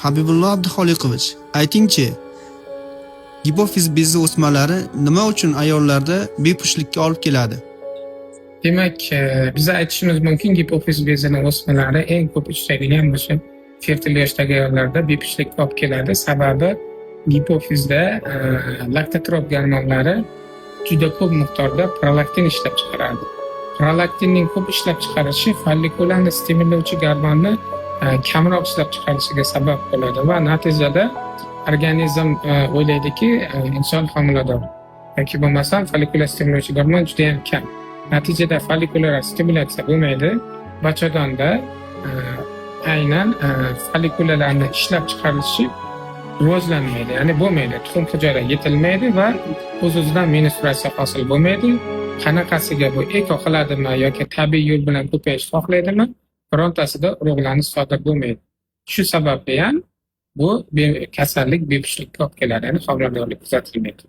Habibullo Abduxoliqovich, aytingchi, gipofiz bezi o'smalari nima uchun ayollarda bepushtlikka olib keladi? Demak, biz aytishimiz mumkin, gipofiz bezini o'smalari eng ko'p uchraydigan o'sha fertil yoshdagi ayollarda bepushtlikka olib keladi. Sababi gipofizda laktotrop gormonlari juda ko'p miqdorda prolaktin ishlab chiqaradi. Prolaktinning ko'p ishlab chiqarishi follikularni stimullovchi gormonni kamroq ishlab chiqarishiga sabab bo'ladi va natijada organizm o'ylaydiki, inson homilador yoki bo'lmasam follikular stimullovchi gormon juda ham kam. Natijada follikular stimulyatsiya bo'lmaydi. Bachadonda aynan follikularlarni ishlab chiqarilishi rivojlanmaydi, ya'ni bo'lmaydi. Tuxum hujayra yetilmaydi va o'z-o'zidan menstruatsiya hosil bo'lmaydi. Qanaqasiga bu eko qiladimi yoki tabiiy yo'l bilan ko'payish xohlaydimi, birontasida urug'lanish sodir bo'lmaydi. Shu sababli ham bu kasallik bepushtlikka olib keladi, ya'ni homiladorlik kuzatilmaydi.